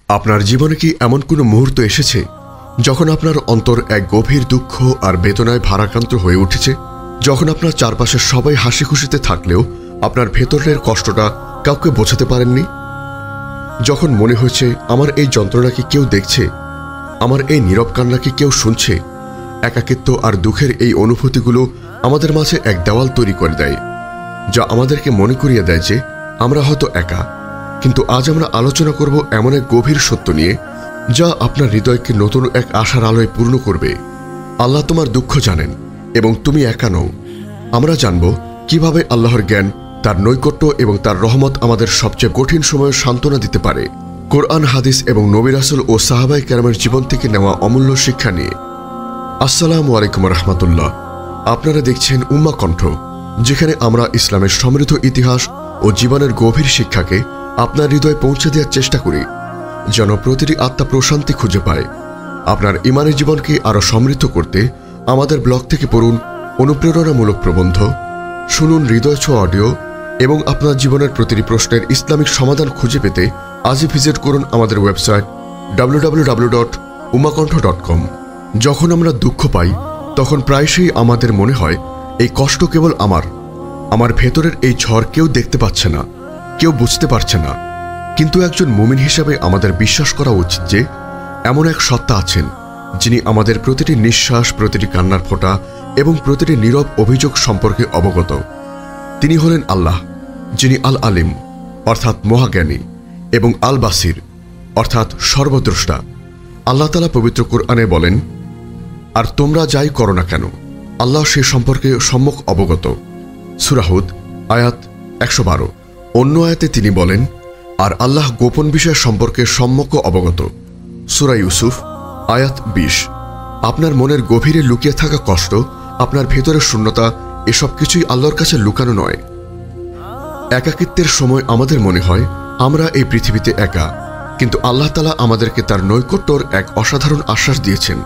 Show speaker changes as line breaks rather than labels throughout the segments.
আপনার জীবনে কি এমন কোনো মুহূর্ত এসেছে যখন আপনার অন্তর এক গভীর দুঃখ আর বেদনায় ভারাক্রান্ত হয়ে উঠেছে? যখন আপনার চারপাশে সবাই হাসি খুশিতে থাকলেও আপনার ভেতরের কষ্টটা কাউকে বোঝাতে পারেননি? যখন মনে হয়েছে আমার এই যন্ত্রণা কি কেউ দেখছে, আমার এই নীরব কান্না কি কেউ শুনছে? একাকিত্ব আর দুঃখের এই অনুভূতিগুলো আমাদের মাঝে এক দেওয়াল তৈরি করে দেয়, যা আমাদেরকে মনে করিয়ে দেয় যে আমরা হয়তো একা। কিন্তু আজ আমরা আলোচনা করব এমন এক গভীর সত্য নিয়ে, যা আপনার হৃদয়কে নতুন এক আশার আলোয় পূর্ণ করবে। আল্লাহ তোমার দুঃখ জানেন এবং তুমি একা নও। আমরা জানব কিভাবে আল্লাহর জ্ঞান, তার নৈকট্য এবং তার রহমত আমাদের সবচেয়ে কঠিন সময়ে সান্ত্বনা দিতে পারে। কোরআন, হাদিস এবং নবী রাসূল ও সাহাবায়ে কেরামের জীবন থেকে নেওয়া অমূল্য শিক্ষা নিয়ে। আসসালামু আলাইকুম রহমতুল্লাহ। আপনারা দেখছেন উম্মা কণ্ঠ, যেখানে আমরা ইসলামের সমৃদ্ধ ইতিহাস ও জীবনের গভীর শিক্ষাকে আপনার হৃদয়ে পৌঁছে দেওয়ার চেষ্টা করি, যেন প্রতিটি আত্মা প্রশান্তি খুঁজে পায়। আপনার ইমানের জীবনকে আরও সমৃদ্ধ করতে আমাদের ব্লগ থেকে পড়ুন অনুপ্রেরণামূলক প্রবন্ধ, শুনুন হৃদয় ছোঁয়া অডিও এবং আপনার জীবনের প্রতিটি প্রশ্নের ইসলামিক সমাধান খুঁজে পেতে আজই ভিজিট করুন আমাদের ওয়েবসাইট www.ummakantho.com। যখন আমরা দুঃখ পাই তখন প্রায়শই আমাদের মনে হয় এই কষ্ট কেবল আমার ভেতরের এই ঝড় কেউ দেখতে পাচ্ছে না, কেউ বুঝতে পারছে না। কিন্তু একজন মুমিন হিসাবে আমাদের বিশ্বাস করা উচিত যে এমন এক সত্তা আছেন যিনি আমাদের প্রতিটি নিঃশ্বাস, প্রতিটি কান্নার ফোঁটা এবং প্রতিটি নীরব অভিযোগ সম্পর্কে অবগত। তিনি হলেন আল্লাহ, যিনি আল আলিম অর্থাৎ মহাজ্ঞানী এবং আল বাসির অর্থাৎ সর্বদ্রষ্টা। আল্লাহ তাআলা পবিত্র কোরআনে বলেন, আর তোমরা যাই করো না কেন আল্লাহ সে সম্পর্কে সম্যক অবগত। সূরা হুদ আয়াত 112। অন্য আয়াতে তিনি বলেন, আর আল্লাহ গোপন বিষয় সম্পর্কে সম্যক অবগত। সূরা ইউসুফ আয়াত 20। আপনার মনের গভীরে লুকিয়ে থাকা কষ্ট, আপনার ভেতরের শূন্যতা, এসব কিছুই আল্লাহর কাছে লুকানো নয়। একাকিত্বের সময় আমাদের মনে হয় আমরা এই পৃথিবীতে একা, কিন্তু আল্লাহ তাআলা আমাদেরকে তার নৈকট্যর এক অসাধারণ আশ্বাস দিয়েছেন।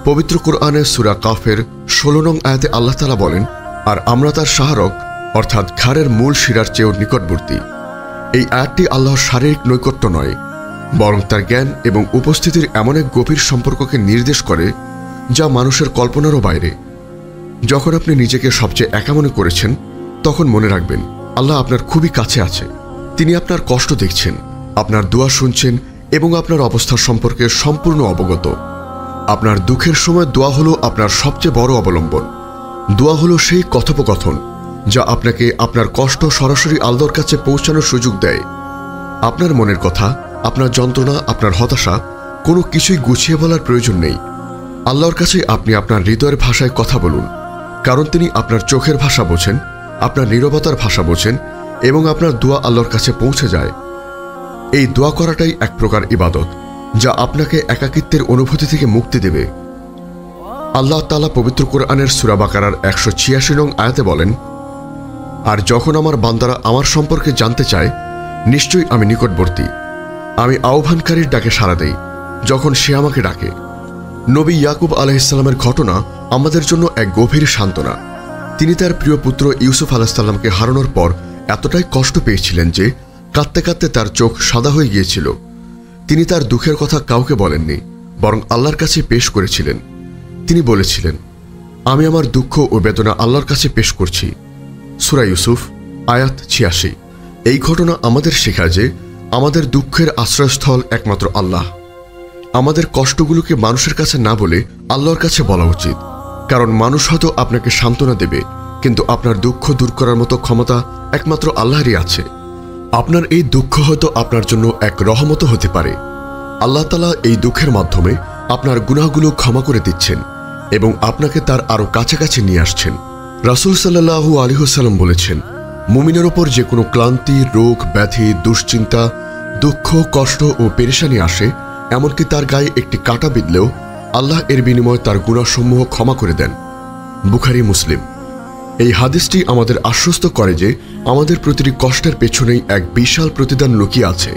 পবিত্র কোরআনের সূরা কাফের 16 নং আয়াতে আল্লাহ তাআলা বলেন, আর আমরা তার শাহরগ অর্থাৎ ঘাড়ের মূল শিরার চেয়েও নিকটবর্তী। এই আয়াতটি আল্লাহর শারীরিক নৈকট্য নয়, বরং তার জ্ঞান এবং উপস্থিতির এমন এক গভীর সম্পর্ককে নির্দেশ করে যা মানুষের কল্পনারও বাইরে। যখন আপনি নিজেকে সবচেয়ে একা মনে করেছেন, তখন মনে রাখবেন আল্লাহ আপনার খুবই কাছে আছে। তিনি আপনার কষ্ট দেখছেন, আপনার দোয়া শুনছেন এবং আপনার অবস্থা সম্পর্কে সম্পূর্ণ অবগত। আপনার দুঃখের সময় দোয়া হলো আপনার সবচেয়ে বড় অবলম্বন। দোয়া হলো সেই কথোপকথন যা আপনাকে আপনার কষ্ট সরাসরি আল্লাহর কাছে পৌঁছানোর সুযোগ দেয়। আপনার মনের কথা, আপনার যন্ত্রণা, আপনার হতাশা কোনো কিছুই গুছিয়ে বলার প্রয়োজন নেই। আল্লাহর কাছে আপনি আপনার হৃদয়ের ভাষায় কথা বলুন, কারণ তিনি আপনার চোখের ভাষা বোঝেন, আপনার নীরবতার ভাষা বোঝেন এবং আপনার দোয়া আল্লাহর কাছে পৌঁছে যায়। এই দোয়া করাটাই এক প্রকার ইবাদত, যা আপনাকে একাকিত্বের অনুভূতি থেকে মুক্তি দেবে। আল্লাহ তাআলা পবিত্র কোরআনের সূরা বাকারার 186 নং আয়াতে বলেন, আর যখন আমার বান্দারা আমার সম্পর্কে জানতে চায়, নিশ্চয়ই আমি নিকটবর্তী, আমি আহ্বানকারীর ডাকে সাড়া দেই যখন সে আমাকে ডাকে। নবী ইয়াকুব আলাইহিসসালামের ঘটনা আমাদের জন্য এক গভীর সান্ত্বনা। তিনি তার প্রিয় পুত্র ইউসুফ আলাইহিসসালামকে হারানোর পর এতটাই কষ্ট পেয়েছিলেন যে কাঁদতে কাঁদতে তার চোখ সাদা হয়ে গিয়েছিল। তিনি তার দুঃখের কথা কাউকে বলেননি, বরং আল্লাহর কাছে পেশ করেছিলেন। তিনি বলেছিলেন, আমি আমার দুঃখ ও বেদনা আল্লাহর কাছে পেশ করছি। সূরা ইউসুফ আয়াত 86। এই ঘটনা আমাদের শেখায় যে আমাদের দুঃখের আশ্রয়স্থল একমাত্র আল্লাহ। আমাদের কষ্টগুলোকে মানুষের কাছে না বলে আল্লাহর কাছে বলা উচিত, কারণ মানুষ হয়তো আপনাকে সান্ত্বনা দেবে, কিন্তু আপনার দুঃখ দূর করার মতো ক্ষমতা একমাত্র আল্লাহরই আছে। আপনার এই দুঃখ হয়তো আপনার জন্য এক রহমতও হতে পারে। আল্লাহ তাআলা এই দুঃখের মাধ্যমে আপনার গুনাহগুলো ক্ষমা করে দিচ্ছেন এবং আপনাকে তার আরও কাছাকাছি নিয়ে আসছেন। রাসূল সাল্লাল্লাহু আলাইহি ওয়াসাল্লাম বলেছেন, মুমিনের ওপর যে কোনো ক্লান্তি, রোগ, ব্যাধি, দুশ্চিন্তা, দুঃখ, কষ্ট ও পেরেশানি আসে, এমনকি তার গায়ে একটি কাঁটা বিঁধলেও আল্লাহ এর বিনিময়ে তার গুনাহসমূহ ক্ষমা করে দেন। বুখারী, মুসলিম। এই হাদিসটি আমাদের আশ্বস্ত করে যে আমাদের প্রতিটি কষ্টের পেছনেই এক বিশাল প্রতিদান লুকিয়ে আছে।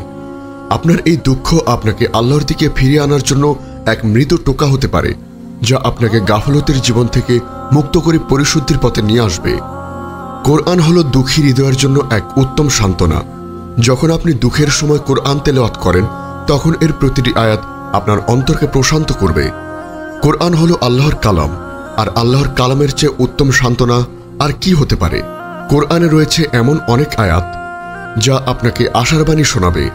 আপনার এই দুঃখ আপনাকে আল্লাহর দিকে ফিরিয়ে আনার জন্য এক মৃদু টোকা হতে পারে, যা আপনাকে গাফলতের জীবন থেকে মুক্ত করে পরিশুদ্ধির পথে নিয়ে আসবে। কোরআন হলো দুঃখী হৃদয়ের জন্য এক উত্তম সান্ত্বনা। যখন আপনি দুঃখের সময় কোরআন তেলাওয়াত করেন, তখন এর প্রতিটি আয়াত আপনার অন্তরকে প্রশান্ত করবে। কোরআন হলো আল্লাহর কালাম, আর আল্লাহর কালামের চেয়ে উত্তম সান্ত্বনা আর কি হতে পারে। কোরআনে রয়েছে এমন অনেক আয়াত যা আপনাকে আশার বাণী শোনাবে,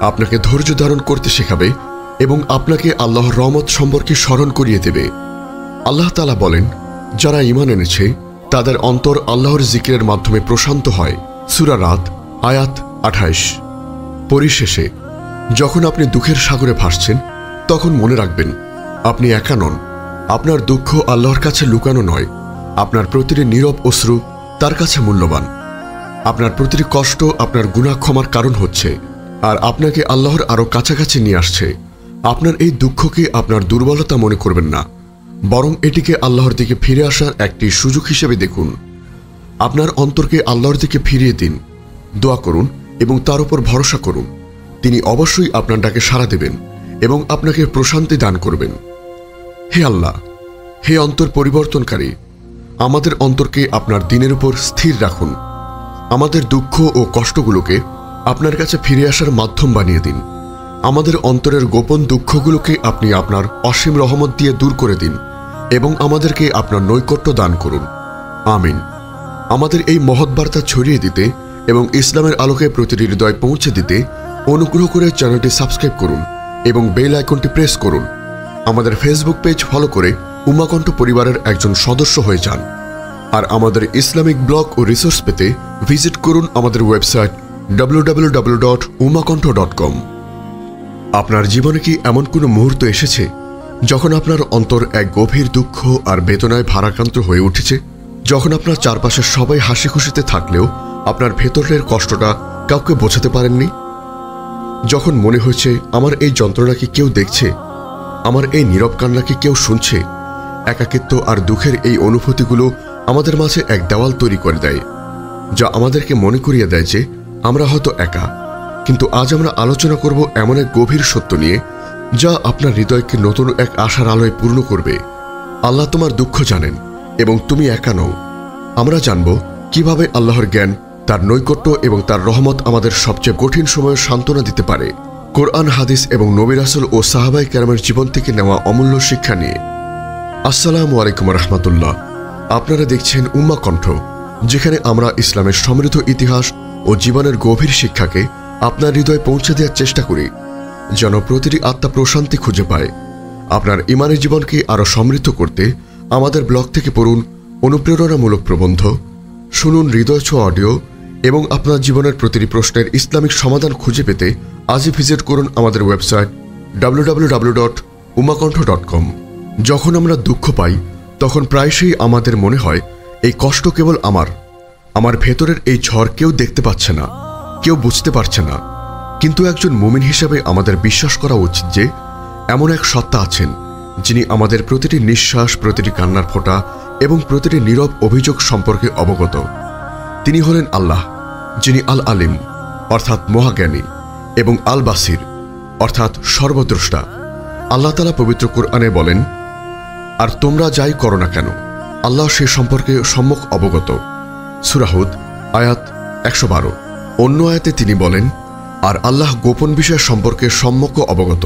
আপনাকে ধৈর্য ধারণ করতে শেখাবে এবং আপনাকে আল্লাহর রহমত সম্পর্কে স্মরণ করিয়ে দেবে। আল্লাহ তাআলা বলেন, যারা ঈমান এনেছে তাদের অন্তর আল্লাহর জিকিরের মাধ্যমে প্রশান্ত হয়। সূরা রাদ আয়াত 28। পরিশেষে যখন আপনি দুঃখের সাগরে ভাসছেন তখন মনে রাখবেন আপনি একা নন। আপনার দুঃখ আল্লাহর কাছে লুকানো নয়, আপনার প্রতিটি নীরব অশ্রু তার কাছে মূল্যবান। আপনার প্রতিটি কষ্ট আপনার গুনাহ ক্ষমার কারণ হচ্ছে, আর আপনাকে আল্লাহর আরও কাছাকাছি নিয়ে আসছে। আপনার এই দুঃখকে আপনার দুর্বলতা মনে করবেন না, বরং এটিকে আল্লাহর দিকে ফিরে আসার একটি সুযোগ হিসেবে দেখুন। আপনার অন্তরকে আল্লাহর দিকে ফিরিয়ে দিন, দোয়া করুন এবং তার উপর ভরসা করুন। তিনি অবশ্যই আপনার ডাকে সাড়া দেবেন এবং আপনাকে প্রশান্তি দান করবেন। হে আল্লাহ, হে অন্তর পরিবর্তনকারী, আমাদের অন্তরকে আপনার দিনের উপর স্থির রাখুন। আমাদের দুঃখ ও কষ্টগুলোকে আপনার কাছে ফিরে আসার মাধ্যম বানিয়ে দিন। আমাদের অন্তরের গোপন দুঃখগুলোকে আপনি আপনার অসীম রহমত দিয়ে দূর করে দিন এবং আমাদেরকে আপনার নৈকট্য দান করুন। আমিন। আমাদের এই মহৎ বার্তা ছড়িয়ে দিতে এবং ইসলামের আলোকে প্রতিটি হৃদয় পৌঁছে দিতে অনুগ্রহ করে চ্যানেলটি সাবস্ক্রাইব করুন এবং বেল আইকনটি প্রেস করুন। আমাদের ফেসবুক পেজ ফলো করে উম্মাকণ্ঠ পরিবারের একজন সদস্য হয়ে যান। আর আমাদের ইসলামিক ব্লগ ও রিসোর্স পেতে ভিজিট করুন আমাদের ওয়েবসাইট www.ummakontho.com। আপনার জীবনে কি এমন কোনো মুহূর্ত এসেছে যখন আপনার অন্তর এক গভীর দুঃখ আর বেদনায় ভারাক্রান্ত হয়ে উঠেছে? যখন আপনার চারপাশের সবাই হাসি খুশিতে থাকলেও আপনার ভেতরের কষ্টটা কাউকে বোঝাতে পারেননি? যখন মনে হয়েছে আমার এই যন্ত্রণা কি কেউ দেখছে, আমার এই নীরব কান্না কি কেউ শুনছে? একাকিত্ব আর দুঃখের এই অনুভূতিগুলো আমাদের মাঝে এক দেওয়াল তৈরি করে দেয়, যা আমাদেরকে মনে করিয়ে দেয় যে আমরা হয়তো একা। কিন্তু আজ আমরা আলোচনা করব এমন এক গভীর সত্য নিয়ে যা আপনার হৃদয়কে নতুন এক আশার আলোয় পূর্ণ করবে। আল্লাহ তোমার দুঃখ জানেন এবং তুমি একা নও। আমরা জানব কিভাবে আল্লাহর জ্ঞান, তার নৈকট্য এবং তার রহমত আমাদের সবচেয়ে কঠিন সময়ে সান্ত্বনা দিতে পারে। কোরআন, হাদিস এবং নবী রাসূল ও সাহাবায়ে কেরামের জীবন থেকে নেওয়া অমূল্য শিক্ষা নিয়ে। আসসালামু আলাইকুম রাহমাতুল্লাহ। আপনারা দেখছেন উম্মা কণ্ঠ, যেখানে আমরা ইসলামের সমৃদ্ধ ইতিহাস ও জীবনের গভীর শিক্ষাকে আপনার হৃদয়ে পৌঁছে দেওয়ার চেষ্টা করি, যেন প্রতিটি আত্মা প্রশান্তি খুঁজে পায়। আপনার ইমানের জীবনকে আরও সমৃদ্ধ করতে আমাদের ব্লগ থেকে পড়ুন অনুপ্রেরণামূলক প্রবন্ধ, শুনুন হৃদয় ছোঁয়া অডিও এবং আপনার জীবনের প্রতিটি প্রশ্নের ইসলামিক সমাধান খুঁজে পেতে আজই ভিজিট করুন আমাদের ওয়েবসাইট www.ummakontho.com। যখন আমরা দুঃখ পাই তখন প্রায়শই আমাদের মনে হয় এই কষ্ট কেবল আমার ভেতরের এই ঝড় কেউ দেখতে পাচ্ছে না, কেউ বুঝতে পারছে না। কিন্তু একজন মুমিন হিসেবে আমাদের বিশ্বাস করা উচিত যে এমন এক সত্তা আছেন যিনি আমাদের প্রতিটি নিঃশ্বাস, প্রতিটি কান্নার ফোঁটা এবং প্রতিটি নীরব অভিযোগ সম্পর্কে অবগত। তিনি হলেন আল্লাহ, যিনি আল আলিম অর্থাৎ মহাজ্ঞানী এবং আল বাসির অর্থাৎ সর্বদ্রষ্টা। আল্লাহ তাআলা পবিত্র কোরআনে বলেন, আর তোমরা যাই করো না কেন আল্লাহ সে সম্পর্কে সম্যক অবগত। সূরা হুদ আয়াত 112। অন্য আয়াতে তিনি বলেন, আর আল্লাহ গোপন বিষয় সম্পর্কে সম্যক অবগত।